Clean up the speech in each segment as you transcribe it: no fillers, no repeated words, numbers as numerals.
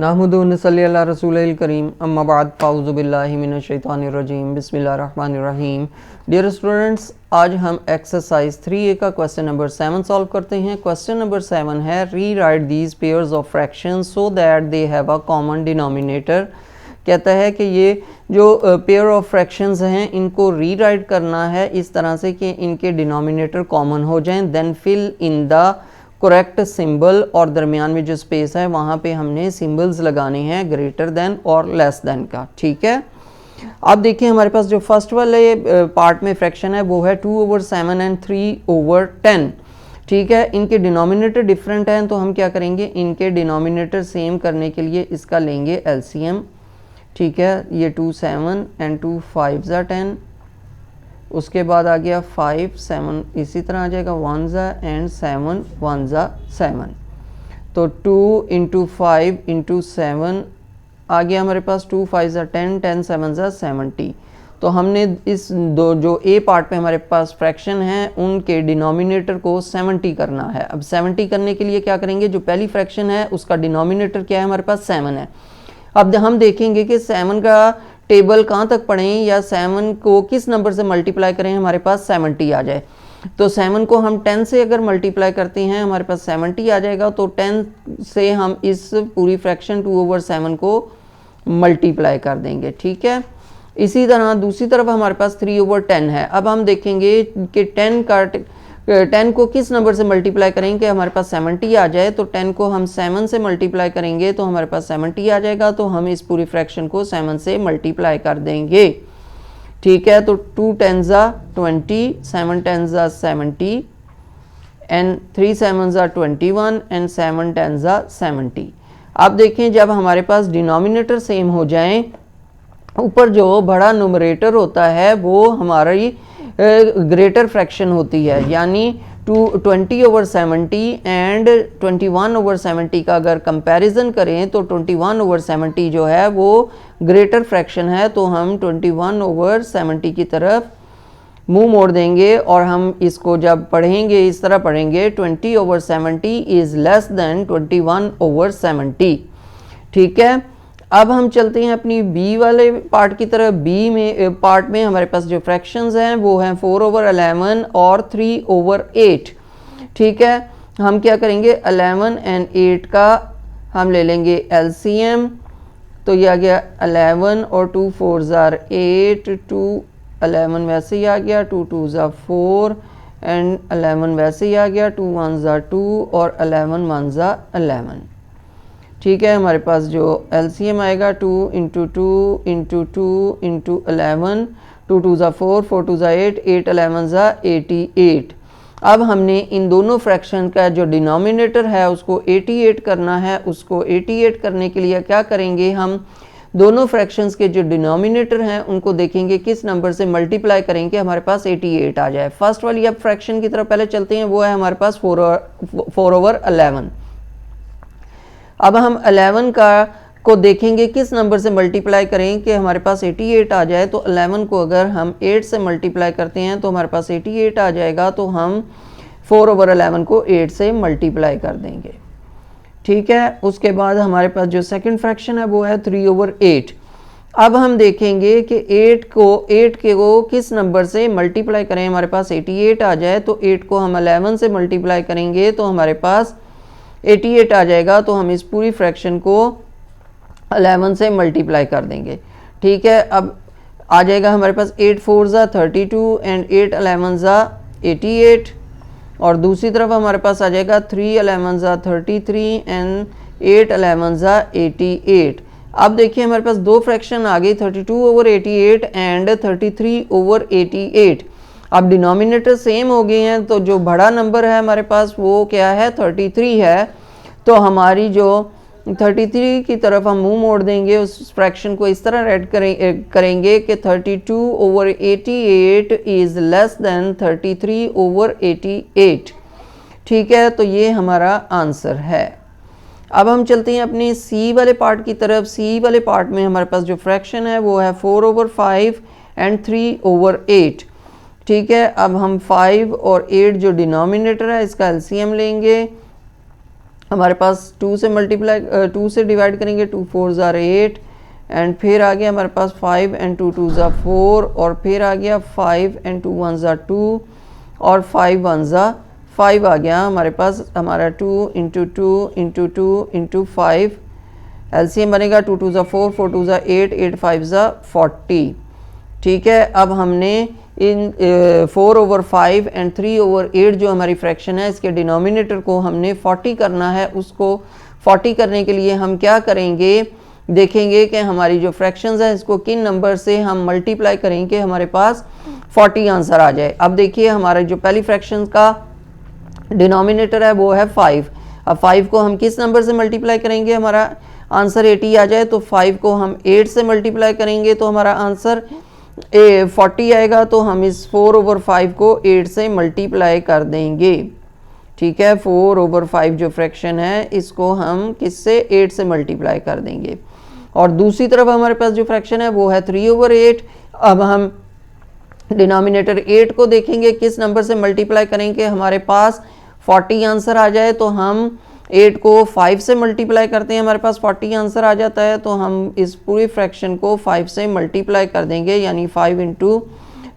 नहमदुहु व नसल्ली अला रसूलिल करीम अम्मा बाद फ़ाऊज़ु बिल्लाहि मिनश शैतानिर रजीम बिस्मिल्लाहिर रहमानिर रहीम। डियर स्टूडेंट्स, आज हम एक्सरसाइज 3A का क्वेश्चन नंबर 7 सॉल्व करते हैं। क्वेश्चन नंबर 7 है री right these pairs of fractions so that they have a common denominator. कहता है कि ये जो पेयर ऑफ फ्रैक्शंस हैं इनको री राइट करना है इस तरह से कि इनके डिनोमिनेटर कॉमन हो जाएं। Then fill in the correct symbol, और दरमियान में जो स्पेस है वहाँ पे हमने सिंबल्स लगाने हैं ग्रेटर देन और लेस देन का। ठीक है, अब देखिए हमारे पास जो फर्स्ट वाले पार्ट में फ्रैक्शन है वो है 2/7 एंड 3/10। ठीक है, इनके डिनोमिनेटर डिफरेंट हैं तो हम क्या करेंगे, इनके डिनोमिनेटर सेम करने के लिए इसका लेंगे एलसीएम। ठीक है, ये 2 7 एंड 2 5 10, उसके बाद आ गया 5 7, इसी तरह आ जाएगा 1 एंड 7 1 7। तो 2 इंटू 5 इंटू 7 आ गया हमारे पास 2 5 10 10 7 70। तो हमने इस दो जो ए पार्ट में हमारे पास फ्रैक्शन है उनके डिनोमिनेटर को 70 करना है। अब 70 करने के लिए क्या करेंगे, जो पहली फ्रैक्शन है उसका डिनोमिनेटर क्या है, हमारे पास 7 है। अब हम देखेंगे कि 7 का टेबल कहाँ तक पढ़ें या 7 को किस नंबर से मल्टीप्लाई करें हमारे पास 70 आ जाए। तो 7 को हम 10 से अगर मल्टीप्लाई करते हैं हमारे पास 70 आ जाएगा। तो 10 से हम इस पूरी फ्रैक्शन 2/7 को मल्टीप्लाई कर देंगे। ठीक है, इसी तरह दूसरी तरफ हमारे पास 3/10 है। अब हम देखेंगे कि 10 को किस नंबर से मल्टीप्लाई करेंगे हमारे पास 70 आ जाए। तो 10 को हम 7 से मल्टीप्लाई करेंगे तो हमारे पास 70 आ जाएगा। तो हम इस पूरी फ्रैक्शन को 7 से मल्टीप्लाई कर देंगे। ठीक है, तो 2 10 20, 7 10 70 एंड 3 7 21 एंड 7 10 70। अब देखें जब हमारे पास डिनोमिनेटर सेम हो जाएं, ऊपर जो बड़ा न्यूमरेटर होता है वो हमारी ग्रेटर फ्रैक्शन होती है, यानी 20/70 एंड 21/70 का अगर कंपैरिजन करें तो 21/70 जो है वो ग्रेटर फ्रैक्शन है। तो हम 21/70 की तरफ मुंह मोड़ देंगे और हम इसको जब पढ़ेंगे इस तरह पढ़ेंगे 20/70 इज़ लेस देन 21/70। ठीक है, अब हम चलते हैं अपनी बी वाले पार्ट की तरफ। बी में पार्ट में हमारे पास जो फ्रैक्शंस हैं वो हैं 4/11 और 3/8। ठीक है, हम क्या करेंगे 11 एंड 8 का हम ले लेंगे एलसीएम। तो ये आ गया 11 और 2 4 8, 2 11 वैसे ही आ गया, 2 2 4 एंड 11 वैसे ही आ गया, 2 1 2 और 11 1 11। ठीक है, हमारे पास जो एलसीएम आएगा 2 इंटू 2 इंटू 2 इंटू 11, 2 2 4 4 2 8 8 11 88। अब हमने इन दोनों फ्रैक्शन का जो डिनोमिनेटर है उसको 88 करना है। उसको 88 करने के लिए क्या करेंगे, हम दोनों फ्रैक्शंस के जो डिनोमिनेटर हैं उनको देखेंगे किस नंबर से मल्टीप्लाई करेंगे हमारे पास 88 आ जाए। फर्स्ट वाली अब फ्रैक्शन की तरफ पहले चलते हैं, वो है हमारे पास 4/11। अब हम 11 को देखेंगे किस नंबर से मल्टीप्लाई करें कि हमारे पास 88 आ जाए। तो 11 को अगर हम 8 से मल्टीप्लाई करते हैं तो हमारे पास 88 आ जाएगा। तो हम 4/11 को 8 से मल्टीप्लाई कर देंगे। ठीक है, उसके बाद हमारे पास जो सेकंड फ्रैक्शन है वो है 3/8। अब हम देखेंगे कि 8 को किस नंबर से मल्टीप्लाई करें हमारे पास 88 आ जाए। तो 8 को हम 11 से मल्टीप्लाई करेंगे तो हमारे पास 88 आ जाएगा। तो हम इस पूरी फ्रैक्शन को 11 से मल्टीप्लाई कर देंगे। ठीक है, अब आ जाएगा हमारे पास 8 4 32 एंड 8 11 88। और दूसरी तरफ हमारे पास आ जाएगा 3 11 33 एंड 8 11 88। अब देखिए हमारे पास दो फ्रैक्शन आ गई 32/88 एंड 33/88। अब डिनोमिनेटर सेम हो गए हैं तो जो बड़ा नंबर है हमारे पास वो क्या है 33 है। तो हमारी जो 33 की तरफ हम मुंह मोड़ देंगे, उस फ्रैक्शन को इस तरह रेड करेंगे कि 32/88 इज़ लेस देन 33/88। ठीक है, तो ये हमारा आंसर है। अब हम चलते हैं अपने सी वाले पार्ट की तरफ। सी वाले पार्ट में हमारे पास जो फ्रैक्शन है वो है 4/5 एंड 3/8। ठीक है, अब हम 5 और 8 जो डिनोमिनेटर है इसका एलसीएम लेंगे। हमारे पास 2 से मल्टीप्लाई 2 से डिवाइड करेंगे, 2 4 ज़ार 8 एंड फिर आ गया हमारे पास 5 एंड 2 2 ज़ा 4 और फिर आ गया 5 एंड 2 1 ज़ा 2 और 5 1 ज़ा 5 आ गया हमारे पास। हमारा 2 इंटू 2 इंटू 2 इंटू 5 एलसीएम बनेगा 2 2 ज़ा 4 4 2 ज़ा 8 8 5 ज़ा 40। ठीक है, अब हमने इन 4 ओवर 5 एंड 3 ओवर 8 जो हमारी फ्रैक्शन है इसके डिनोमिनेटर को हमने 40 करना है। उसको 40 करने के लिए हम क्या करेंगे, देखेंगे कि हमारी जो फ्रैक्शंस है इसको किन नंबर से हम मल्टीप्लाई करेंगे हमारे पास 40 आंसर आ जाए। अब देखिए हमारा जो पहली फ्रैक्शन का डिनोमिनेटर है वो है 5। अब 5 को हम किस नंबर से मल्टीप्लाई करेंगे, हमारा आंसर 80 आ जाए। तो 5 को हम 8 से मल्टीप्लाई करेंगे तो हमारा आंसर 40 आएगा। तो हम इस 4 ओवर 5 को 8 से मल्टीप्लाई कर देंगे। ठीक है, 4 ओवर 5 जो फ्रैक्शन है इसको हम किससे 8 से मल्टीप्लाई कर देंगे। और दूसरी तरफ हमारे पास जो फ्रैक्शन है वो है 3 ओवर 8। अब हम डिनोमिनेटर 8 को देखेंगे किस नंबर से मल्टीप्लाई करेंगे, हमारे पास 40 आंसर आ जाए। तो हम 8 को 5 से मल्टीप्लाई करते हैं, हमारे पास 40 आंसर आ जाता है। तो हम इस पूरी फ्रैक्शन को 5 से मल्टीप्लाई कर देंगे, यानी 5 इंटू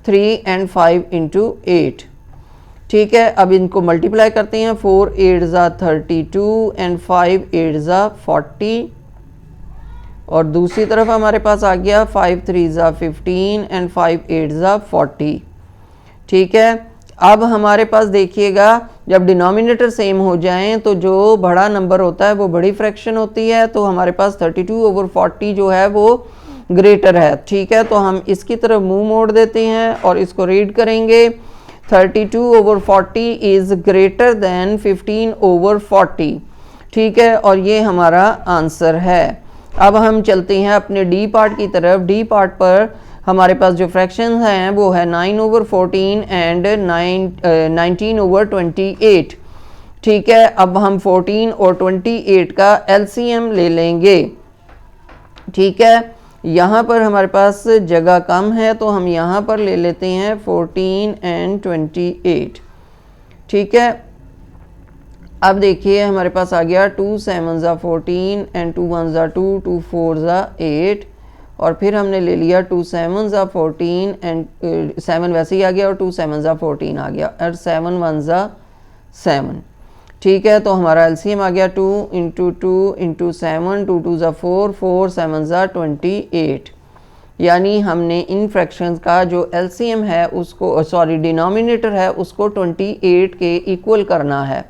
3 एंड 5 इंटू 8। ठीक है, अब इनको मल्टीप्लाई करते हैं। 4 8 ज़ा 32 एंड 5 8 ज़ा 40। और दूसरी तरफ हमारे पास आ गया 5 3 ज़ा 15 एंड 5 8 ज़ा 40। ठीक है, अब हमारे पास देखिएगा जब डिनोमिनेटर सेम हो जाएं तो जो बड़ा नंबर होता है वो बड़ी फ्रैक्शन होती है। तो हमारे पास 32 ओवर 40 जो है वो ग्रेटर है। ठीक है, तो हम इसकी तरफ मुंह मोड़ देते हैं और इसको रीड करेंगे। 32 over 40 is greater than 15 over 40। ठीक है, और ये हमारा आंसर है। अब हम चलते हैं अपने डी पार्ट की तरफ। डी पार्ट पर हमारे पास जो फ्रैक्शंस हैं वो है 9 ओवर 14 एंड 19 ओवर 28। ठीक है, अब हम 14 और 28 का एलसीएम ले लेंगे। ठीक है, यहाँ पर हमारे पास जगह कम है तो हम यहाँ पर ले लेते हैं 14 एंड 28। ठीक है, अब देखिए हमारे पास आ गया 2 7 ज़ा 14 एंड 2 1 ज़ा 2 2 4 ज़ा 8 और फिर हमने ले लिया 2 7 ज़ा 14 एंड 7 वैसे ही आ गया और 2 7 ज़ा 14 आ गया और 7 1 ज़ा 7। ठीक है, तो हमारा एलसीएम आ गया 2 इंटू 2 इंटू 7 2 2 ज़ा 4 4 7 ज़ा 28। यानी हमने इन फ्रैक्शंस का जो एलसीएम है उसको डिनोमिनेटर है उसको 28 के इक्वल करना है।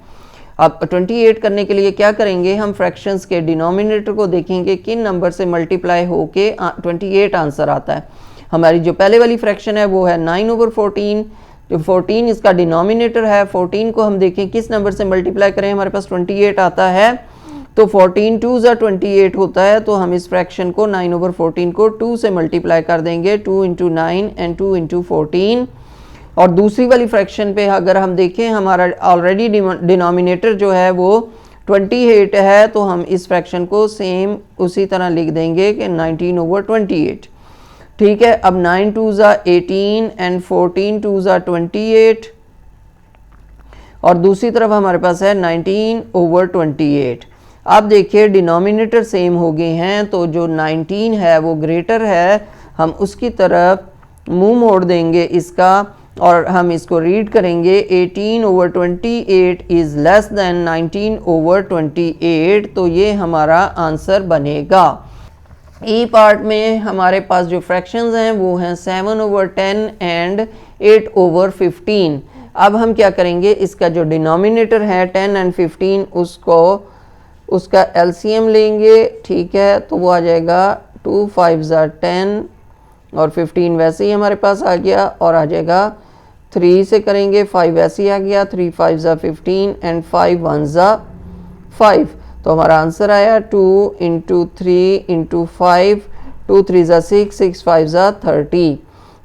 अब 28 करने के लिए क्या करेंगे, हम फ्रैक्शंस के डिनोमिनेटर को देखेंगे किन नंबर से मल्टीप्लाई होके 28 आंसर आता है। हमारी जो पहले वाली फ्रैक्शन है वो है 9 ओवर 14। जो 14 इसका डिनोमिनेटर है, 14 को हम देखें किस नंबर से मल्टीप्लाई करें, हमारे पास 28 आता है। तो 14 2 ज़ा 28 होता है। तो हम इस फ्रैक्शन को 9 ओवर 14 को 2 से मल्टीप्लाई कर देंगे, 2 इंटू 9 एंड 2 इंटू 14। और दूसरी वाली फ्रैक्शन पे अगर हम देखें हमारा ऑलरेडी डिनोमिनेटर जो है वो 28 है। तो हम इस फ्रैक्शन को सेम उसी तरह लिख देंगे कि 19 ओवर 28। ठीक है, अब 9 2 ज़ा 18 एंड 14 2 ज़ा 28 और दूसरी तरफ हमारे पास है 19 ओवर 28। अब देखिए डिनोमिनेटर सेम हो गए हैं तो जो 19 है वो ग्रेटर है, हम उसकी तरफ मुंह मोड़ देंगे इसका और हम इसको रीड करेंगे 18 over 28 is less than 19 over 28। तो ये हमारा आंसर बनेगा। ई पार्ट में हमारे पास जो फ्रैक्शंस हैं वो हैं 7 ओवर 10 एंड 8 ओवर 15। अब हम क्या करेंगे, इसका जो डिनोमिनेटर है 10 एंड 15 उसका एलसीएम लेंगे। ठीक है, तो वो आ जाएगा 2 5 ज़ा 10 और 15 वैसे ही हमारे पास आ गया और आ जाएगा 3 से करेंगे, 5 वैसे ही आ गया, 3 5 ज़ा 15 एंड 5 1 ज़ा 5। तो हमारा आंसर आया 2 इंटू 3 इंटू 5, 2 3 ज़ा 6 6 5 ज़ा 30।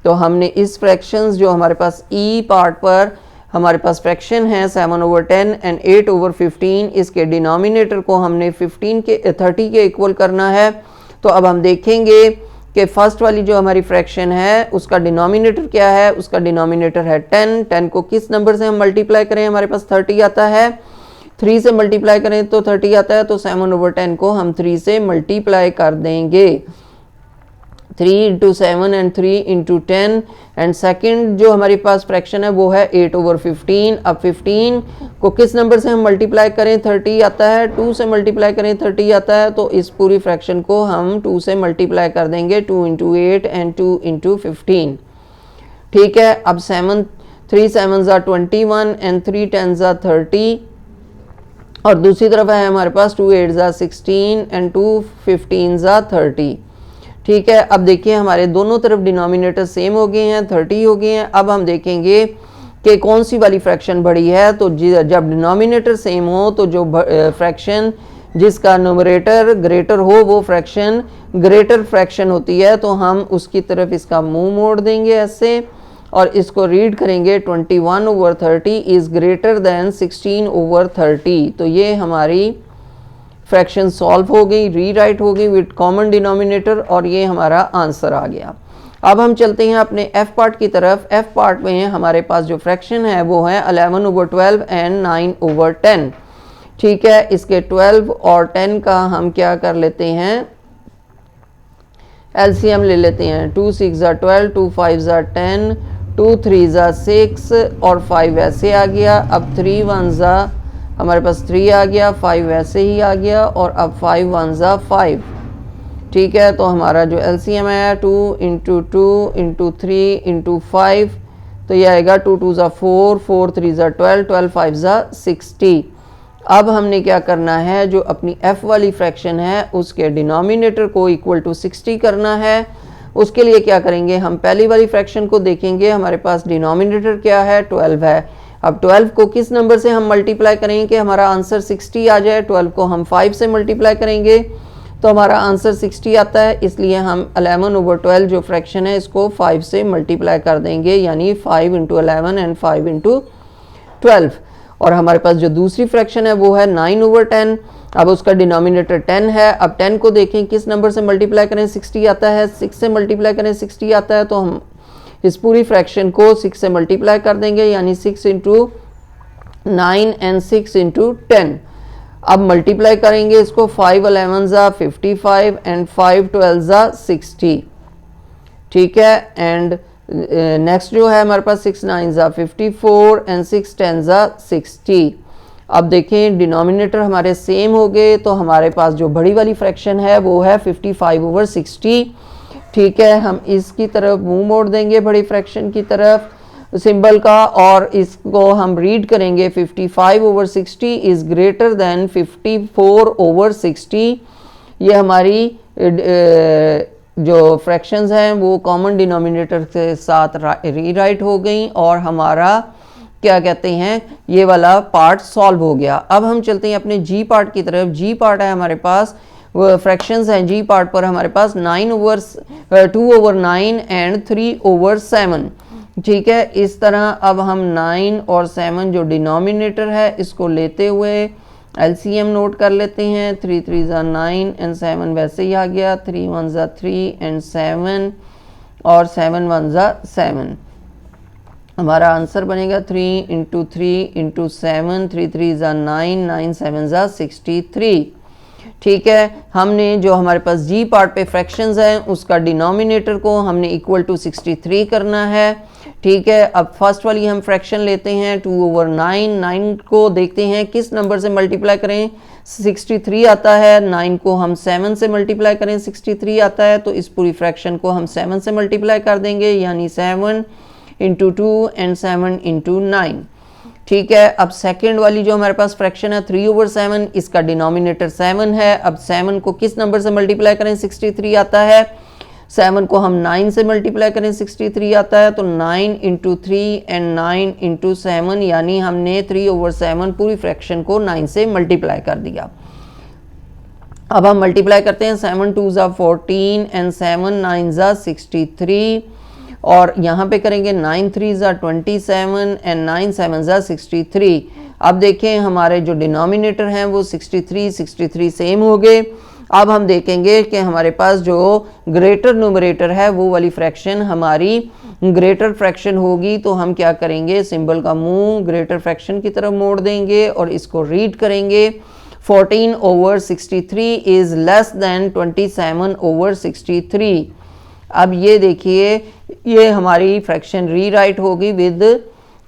तो हमने इस फ्रैक्शंस जो हमारे पास ई पार्ट पर हमारे पास फ्रैक्शन है 7 ओवर 10 एंड 8 ओवर 15, इसके डिनोमिनेटर को हमने 30 के इक्वल करना है। तो अब हम देखेंगे कि फर्स्ट वाली जो हमारी फ्रैक्शन है उसका डिनोमिनेटर क्या है, उसका डिनोमिनेटर है 10। 10 को किस नंबर से हम मल्टीप्लाई करें, हमारे पास 30 आता है। 3 से मल्टीप्लाई करें तो 30 आता है, तो 7/10 को हम 3 से मल्टीप्लाई कर देंगे। 3 into 7 and 3 into 10 and second जो हमारे पास फ्रैक्शन है वो है 8/15। अब 15 को किस नंबर से हम मल्टीप्लाई करें, 30 आता है, 2 से मल्टीप्लाई करें 30 आता है, तो इस पूरी फ्रैक्शन को हम 2 से मल्टीप्लाई कर देंगे, 2 इंटू 8 एंड 2 इंटू 15। ठीक है, अब 3 7s are 21 and 3 10s are 30 और दूसरी तरफ है हमारे पास 2 8s are 16 and 2 15s are 30। ठीक है, अब देखिए हमारे दोनों तरफ डिनोमिनेटर सेम हो गए हैं, 30 हो गए हैं। अब हम देखेंगे कि कौन सी वाली फ्रैक्शन बड़ी है। तो जब डिनोमिनेटर सेम हो तो जो फ्रैक्शन जिसका न्यूमरेटर ग्रेटर हो वो फ्रैक्शन ग्रेटर फ्रैक्शन होती है, तो हम उसकी तरफ इसका मुंह मोड़ देंगे ऐसे और इसको रीड करेंगे 21/30 इज़ ग्रेटर देन 16/30। तो ये हमारी फ्रैक्शन सॉल्व हो गई, रीराइट हो गई विद कॉमन डिनोमिनेटर और ये हमारा आंसर आ गया। अब हम चलते हैं अपने एफ पार्ट की तरफ। एफ पार्ट में हमारे पास जो फ्रैक्शन है वो है 11/12 एंड 9/10। ठीक है, इसके 12 और 10 का हम क्या कर लेते हैं, एलसीएम ले लेते हैं। 2 6 are 12, 2 5 are 10, 2 3 are 6 और 5 ऐसे आ गया। अब 3 1 हमारे पास 3 आ गया, 5 ऐसे ही आ गया और अब 5 1 5। ठीक है, तो हमारा जो एलसीएम है 2 इंटू 2 इंटू 3 इंटू 5, तो ये आएगा 2 2 4, 4 3 12, 12 5 60। अब हमने क्या करना है, जो अपनी f वाली फ्रैक्शन है उसके डिनोमिनेटर को इक्वल टू 60 करना है। उसके लिए क्या करेंगे, हम पहली वाली फ्रैक्शन को देखेंगे। हमारे पास डिनोमिनेटर क्या है, 12 है। अब 12 को किस नंबर से हम मल्टीप्लाई करेंगे कि हमारा आंसर 60 आ जाए। 12 को हम 5 से मल्टीप्लाई करेंगे तो हमारा आंसर 60 आता है, इसलिए हम 11/12 जो फ्रैक्शन है इसको 5 से मल्टीप्लाई कर देंगे, यानी 5 इंटू 11 एंड 5 इंटू 12। और हमारे पास जो दूसरी फ्रैक्शन है वो है 9/10। अब उसका डिनोमिनेटर 10 है। अब 10 को देखें किस नंबर से मल्टीप्लाई करें, 60 आता है, 6 से मल्टीप्लाई करें 60 आता है, तो हम इस पूरी फ्रैक्शन को 6 से मल्टीप्लाई कर देंगे, यानी 6 इंटू 9 एंड 6 इंटू 10। अब मल्टीप्लाई करेंगे इसको, 5 11 55 एंड 5 12 60। ठीक है, एंड नेक्स्ट जो है हमारे पास 6 9 54 एंड 6 10 60। अब देखें डिनोमिनेटर हमारे सेम हो गए, तो हमारे पास जो बड़ी वाली फ्रैक्शन है वो है 55/60। ठीक है, हम इसकी तरफ मुंह मोड़ देंगे बड़ी फ्रैक्शन की तरफ सिंबल का और इसको हम रीड करेंगे 55/60 इज़ ग्रेटर देन 54/60। ये हमारी जो फ्रैक्शंस हैं वो कॉमन डिनोमिनेटर के साथ रीराइट हो गई और हमारा क्या कहते हैं ये वाला पार्ट सॉल्व हो गया। अब हम चलते हैं अपने जी पार्ट की तरफ। जी पार्ट है हमारे पास, वो फ्रैक्शंस हैं जी पार्ट पर हमारे पास 2/9 एंड 3/7। ठीक है, इस तरह अब हम 9 और 7 जो डिनोमिनेटर है इसको लेते हुए एलसीएम नोट कर लेते हैं। 3 3 9 एंड 7 वैसे ही आ गया, 3 1 3 एंड 7 और 7 1 7। हमारा आंसर बनेगा 3 इंटू 3 इंटू 7, 3 3 9, 9 7 63। ठीक है, हमने जो हमारे पास जी पार्ट पे फ्रैक्शंस हैं उसका डिनोमिनेटर को हमने इक्वल टू 63 करना है। ठीक है, अब फर्स्ट वाली हम फ्रैक्शन लेते हैं 2/9। 9 को देखते हैं किस नंबर से मल्टीप्लाई करें, 63 आता है। 9 को हम 7 से मल्टीप्लाई करें, 63 आता है, तो इस पूरी फ्रैक्शन को हम 7 से मल्टीप्लाई कर देंगे, यानी 7 इंटू 2 एंड 7 इंटू 9। ठीक है, अब सेकेंड वाली जो हमारे पास फ्रैक्शन है 3/7, इसका डिनोमिनेटर 7 है। अब 7 को किस नंबर से मल्टीप्लाई करें, 63 आता है। 7 को हम 9 से मल्टीप्लाई करें, 63 आता है, तो 9 इंटू 3 एंड 9 इंटू 7, यानी हमने 3/7 पूरी फ्रैक्शन को 9 से मल्टीप्लाई कर दिया। अब हम मल्टीप्लाई करते हैं, 7 2 14 एंड 7 9 63 और यहाँ पे करेंगे 9 3 27 एंड 9 7 63। अब देखें हमारे जो डिनोमिनेटर हैं वो 63 सेम हो गए। अब हम देखेंगे कि हमारे पास जो ग्रेटर न्यूमरेटर है वो वाली फ्रैक्शन हमारी ग्रेटर फ्रैक्शन होगी, तो हम क्या करेंगे, सिंबल का मुंह ग्रेटर फ्रैक्शन की तरफ मोड़ देंगे और इसको रीड करेंगे 14/63 इज लेस देन 27/63। अब ये देखिए ये हमारी फ्रैक्शन रीराइट होगी विद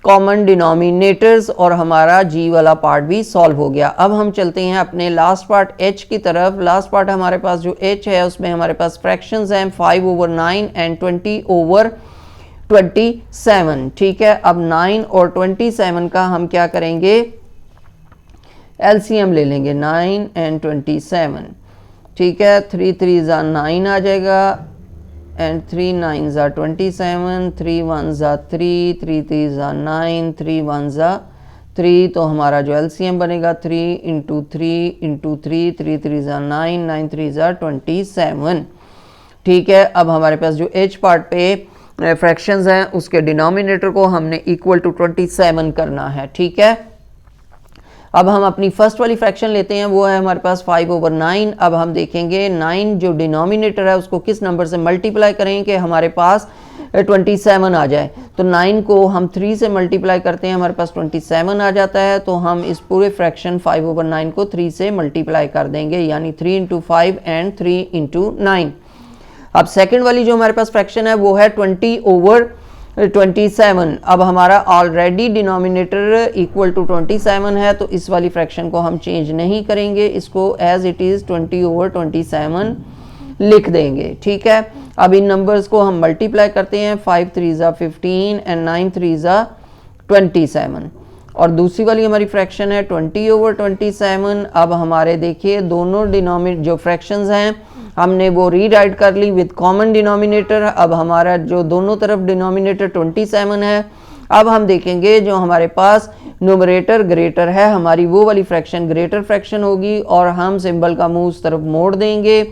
कॉमन डिनोमिनेटर्स और हमारा जी वाला पार्ट भी सॉल्व हो गया। अब हम चलते हैं अपने लास्ट पार्ट एच की तरफ। लास्ट पार्ट हमारे पास जो एच है उसमें हमारे पास फ्रैक्शंस हैं 5/9 एंड 20/27। ठीक है, अब 9 और 27 का हम क्या करेंगे, एलसीएम ले लेंगे 9 एंड 27। ठीक है, 3 3 9 आ जाएगा एंड 3 9 27, 3 1 3, 3 3 9, 3 1 3। तो हमारा जो एलसीएम बनेगा 3 इंटू 3 इंटू 3, 3 3 9, 9 3 27। ठीक है, अब हमारे पास जो एच पार्ट पे फ्रैक्शंस हैं उसके डिनोमिनेटर को हमने इक्वल टू 27 करना है। ठीक है, अब हम अपनी फर्स्ट वाली फ्रैक्शन लेते हैं, वो है हमारे पास 5/9। अब हम देखेंगे 9 जो डिनोमिनेटर है उसको किस नंबर से मल्टीप्लाई करें कि हमारे पास 27 आ जाए। तो 9 को हम 3 से मल्टीप्लाई करते हैं, हमारे पास 27 आ जाता है। तो हम इस पूरे फ्रैक्शन 5/9 को 3 से मल्टीप्लाई कर देंगे, यानी 3 इंटू 5 एंड 3 इंटू 9। अब सेकेंड वाली जो हमारे पास फ्रैक्शन है वो है 20/27। अब हमारा ऑलरेडी डिनोमिनेटर इक्वल टू 27 है, तो इस वाली फ्रैक्शन को हम चेंज नहीं करेंगे, इसको एज इट इज़ 20/27 लिख देंगे। ठीक है, अब इन नंबर्स को हम मल्टीप्लाई करते हैं, 5 3 15 एंड 9 3 27। और दूसरी वाली हमारी फ्रैक्शन है 20/27। अब हमारे देखिए दोनों डिनोमिनेटर जो फ्रैक्शंस हैं हमने वो रीराइट कर ली विद कॉमन डिनोमिनेटर। अब हमारा जो दोनों तरफ डिनोमिनेटर 27 है। अब हम देखेंगे जो हमारे पास न्यूमरेटर ग्रेटर है, हमारी वो वाली फ्रैक्शन ग्रेटर फ्रैक्शन होगी और हम सिंबल का मुंह उस तरफ मोड़ देंगे।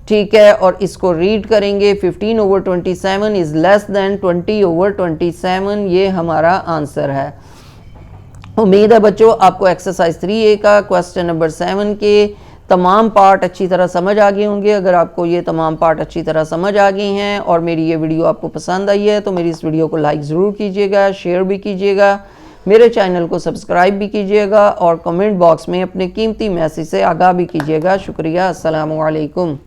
ठीक है, और इसको रीड करेंगे 15/27 इज लेस देन 20/27। ये हमारा आंसर है। उम्मीद है बच्चों आपको एक्सरसाइज 3A का क्वेश्चन नंबर 7 के तमाम पार्ट अच्छी तरह समझ आ गए होंगे। अगर आपको ये तमाम पार्ट अच्छी तरह समझ आ गए हैं और मेरी ये वीडियो आपको पसंद आई है तो मेरी इस वीडियो को लाइक ज़रूर कीजिएगा, शेयर भी कीजिएगा, मेरे चैनल को सब्सक्राइब भी कीजिएगा और कमेंट बॉक्स में अपने कीमती मैसेज से आगाह भी कीजिएगा। शुक्रिया, अस्सलामु अलैकुम।